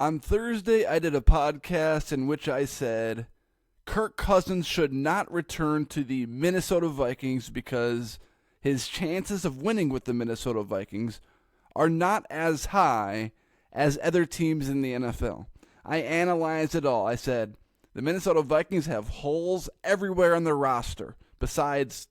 On Thursday, I did a podcast in which I said Kirk Cousins should not return to the Minnesota Vikings because his chances of winning with the Minnesota Vikings are not as high as other teams in the NFL. I analyzed it all. I said the Minnesota Vikings have holes everywhere on their roster besides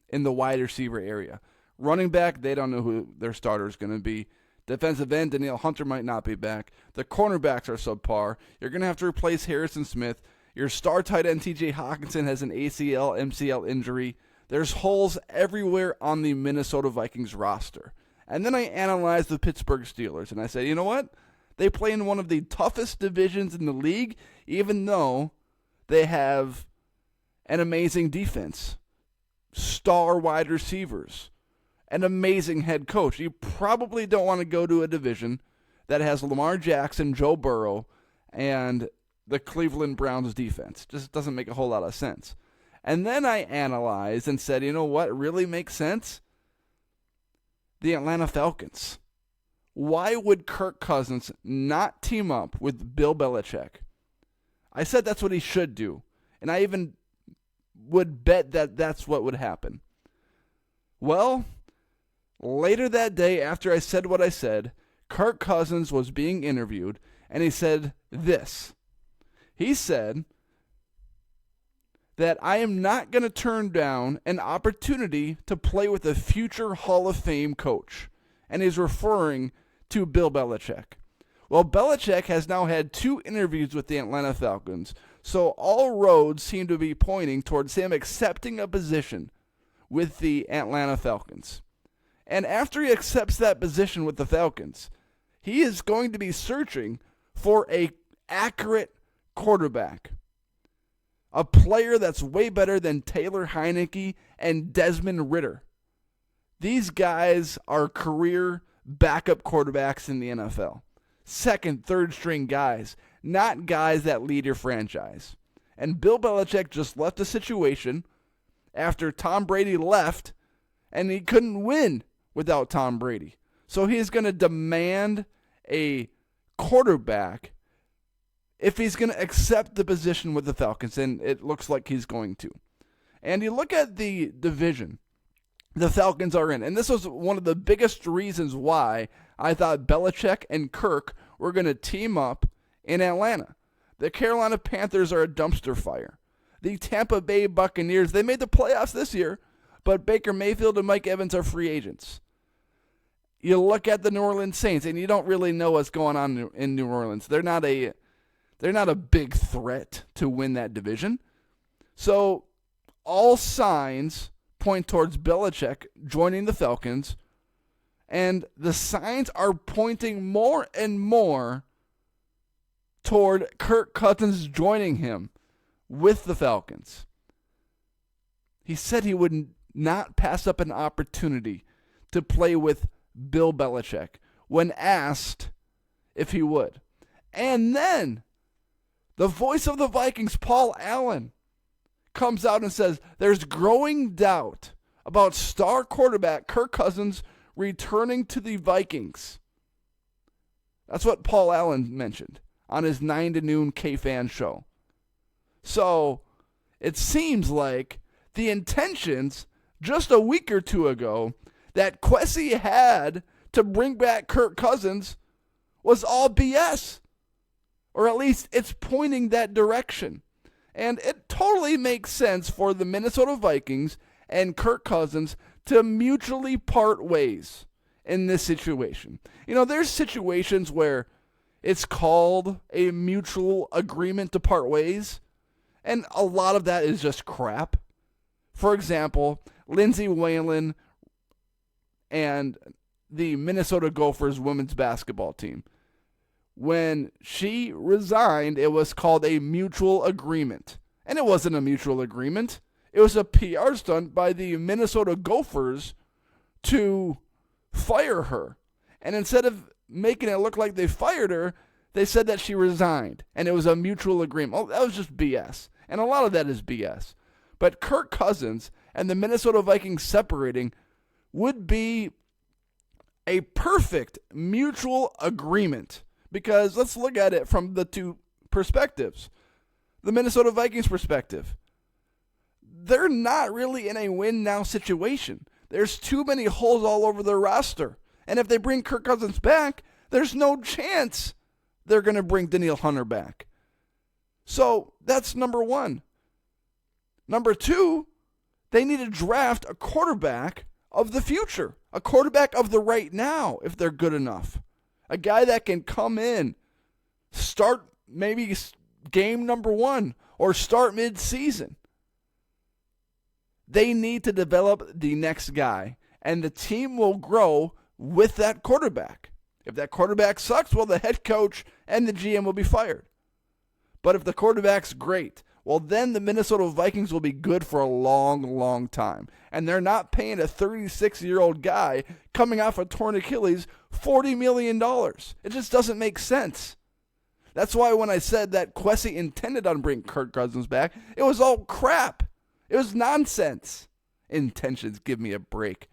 in the wide receiver area. Running back, they don't know who their starter is going to be. Defensive end, Danielle Hunter might not be back. The cornerbacks are subpar. You're going to have to replace Harrison Smith. Your star tight end, TJ Hawkinson, has an ACL, MCL injury. There's holes everywhere on the Minnesota Vikings roster. And then I analyzed the Pittsburgh Steelers, and I said, you know what? They play in one of the toughest divisions in the league, even though they have an amazing defense, star wide receivers, an amazing head coach. You probably don't want to go to a division that has Lamar Jackson, Joe Burrow, and the Cleveland Browns defense. Just doesn't make a whole lot of sense. And then I analyzed and said, you know what really makes sense? The Atlanta Falcons. Why would Kirk Cousins not team up with Bill Belichick? I said that's what he should do. And I even would bet that that's what would happen. Well, later that day, after I said what I said, Kirk Cousins was being interviewed, and he said this. He said that I am not going to turn down an opportunity to play with a future Hall of Fame coach. And he's referring to Bill Belichick. Well, Belichick has now had 2 interviews with the Atlanta Falcons, so all roads seem to be pointing towards him accepting a position with the Atlanta Falcons. And after he accepts that position with the Falcons, he is going to be searching for an accurate quarterback. A player that's way better than Taylor Heineke and Desmond Ridder. These guys are career backup quarterbacks in the NFL. Second, third string guys, not guys that lead your franchise. And Bill Belichick just left a situation after Tom Brady left, and he couldn't win without Tom Brady. So he's going to demand a quarterback if he's going to accept the position with the Falcons, and it looks like he's going to. And you look at the division the Falcons are in, and this was one of the biggest reasons why I thought Belichick and Kirk were going to team up in Atlanta. The Carolina Panthers are a dumpster fire. The Tampa Bay Buccaneers, they made the playoffs this year, but Baker Mayfield and Mike Evans are free agents. You look at the New Orleans Saints, and you don't really know what's going on in New Orleans. They're not a big threat to win that division. So all signs point towards Belichick joining the Falcons, and the signs are pointing more and more toward Kirk Cousins joining him with the Falcons. He said he would not pass up an opportunity to play with Bill Belichick when asked if he would. And then the voice of the Vikings, Paul Allen, comes out and says there's growing doubt about star quarterback Kirk Cousins returning to the Vikings. That's what Paul Allen mentioned on his 9 to noon K-Fan show. So it seems like the intentions just a week or two ago that Kwesi had to bring back Kirk Cousins was all BS. Or at least it's pointing that direction. And it totally makes sense for the Minnesota Vikings and Kirk Cousins to mutually part ways in this situation. You know, there's situations where it's called a mutual agreement to part ways, and a lot of that is just crap. For example, Lindsey Whalen and the Minnesota Gophers women's basketball team. When she resigned, it was called a mutual agreement. And it wasn't a mutual agreement. It was a PR stunt by the Minnesota Gophers to fire her. And instead of making it look like they fired her, they said that she resigned. And it was a mutual agreement. Oh, that was just BS. And a lot of that is BS. But Kirk Cousins and the Minnesota Vikings separating would be a perfect mutual agreement Because let's look at it from the two perspectives. The Minnesota Vikings perspective. They're not really in a win-now situation. There's too many holes all over their roster. And if they bring Kirk Cousins back, there's no chance they're going to bring Danielle Hunter back. So that's number one. Number two, they need to draft a quarterback of the future, a quarterback of the right now if they're good enough. A guy that can come in, start maybe game number one or start mid-season. They need to develop the next guy, and the team will grow with that quarterback. If that quarterback sucks, well, the head coach and the GM will be fired. But if the quarterback's great, well, then the Minnesota Vikings will be good for a long, long time. And they're not paying a 36-year-old guy coming off a torn Achilles $40 million. It just doesn't make sense. That's why when I said that Kwesi intended on bringing Kirk Cousins back, it was all crap. It was nonsense. Intentions, give me a break.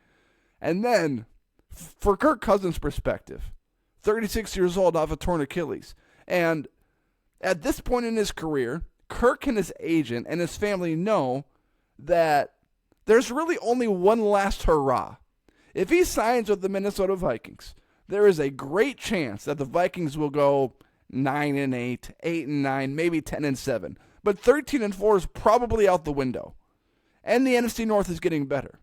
And then, for Kirk Cousins' perspective, 36 years old off a torn Achilles. And at this point in his career, Kirk and his agent and his family know that there's really only one last hurrah. If he signs with the Minnesota Vikings, there is a great chance that the Vikings will go 9-8, 8-9, maybe 10-7. But 13-4 is probably out the window. And the NFC North is getting better.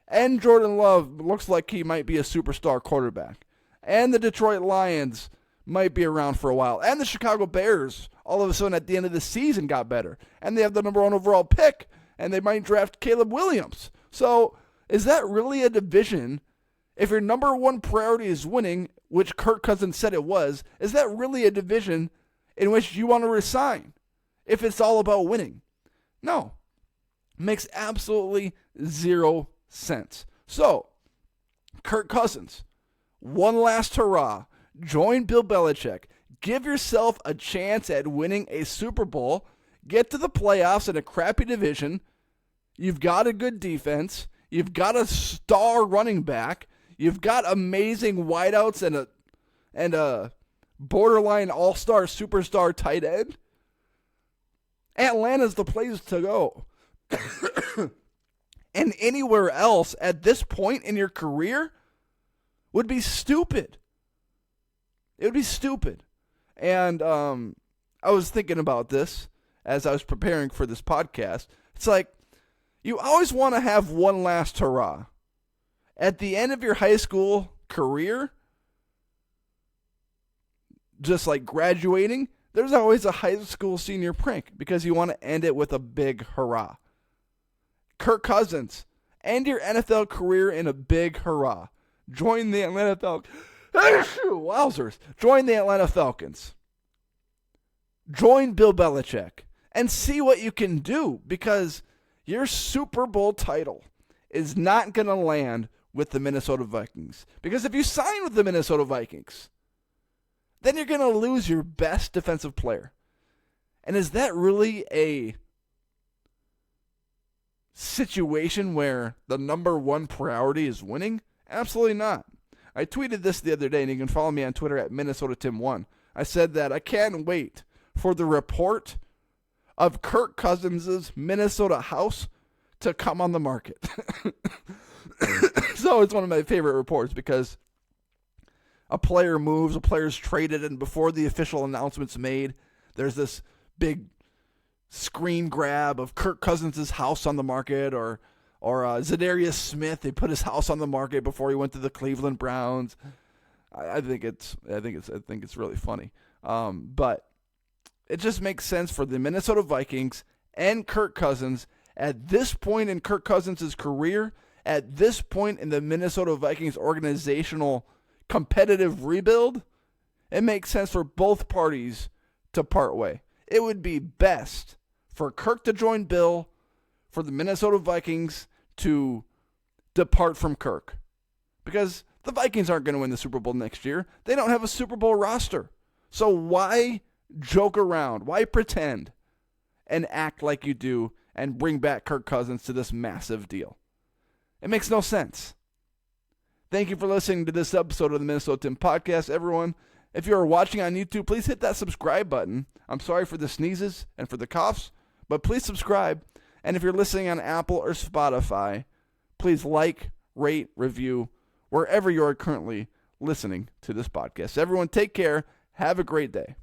And Jordan Love looks like he might be a superstar quarterback. And the Detroit Lions might be around for a while. And the Chicago Bears, all of a sudden at the end of the season, got better. And they have the number one overall pick. And they might draft Caleb Williams. So is that really a division? If your number one priority is winning, which Kirk Cousins said it was, is that really a division in which you want to resign? If it's all about winning? No. Makes absolutely zero sense. So, Kirk Cousins, one last hurrah. Join Bill Belichick. Give yourself a chance at winning a Super Bowl. Get to the playoffs in a crappy division. You've got a good defense. You've got a star running back. You've got amazing wideouts and a borderline all-star superstar tight end. Atlanta's the place to go. And anywhere else at this point in your career would be stupid. It would be stupid. And I was thinking about this as I was preparing for this podcast. It's like, you always want to have one last hurrah. At the end of your high school career, just like graduating, there's always a high school senior prank because you want to end it with a big hurrah. Kirk Cousins, end your NFL career in a big hurrah. Join the Atlanta Falcons. Wowzers. Join the Atlanta Falcons. Join Bill Belichick and see what you can do, because your Super Bowl title is not going to land with the Minnesota Vikings. Because if you sign with the Minnesota Vikings, then you're going to lose your best defensive player. And is that really a situation where the number one priority is winning? Absolutely not. I tweeted this the other day, and you can follow me on Twitter at MinnesotaTim1. I said that I can't wait for the report of Kirk Cousins' Minnesota house to come on the market. So it's one of my favorite reports because a player moves, a player's traded, and before the official announcement's made, there's this big screen grab of Kirk Cousins' house on the market, or Zadarius Smith. They put his house on the market before he went to the Cleveland Browns. I think it's really funny. But it just makes sense for the Minnesota Vikings and Kirk Cousins at this point in Kirk Cousins' career, at this point in the Minnesota Vikings organizational competitive rebuild. It makes sense for both parties to part way. It would be best for Kirk to join Bill, for the Minnesota Vikings to depart from Kirk. Because the Vikings aren't going to win the Super Bowl next year. They don't have a Super Bowl roster. So why joke around? Why pretend and act like you do and bring back Kirk Cousins to this massive deal? It makes no sense. Thank you for listening to this episode of the Minnesota Tim Podcast, everyone. If you are watching on YouTube, please hit that subscribe button. I'm sorry for the sneezes and for the coughs, but please subscribe. And if you're listening on Apple or Spotify, please like, rate, review, wherever you are currently listening to this podcast. Everyone, take care. Have a great day.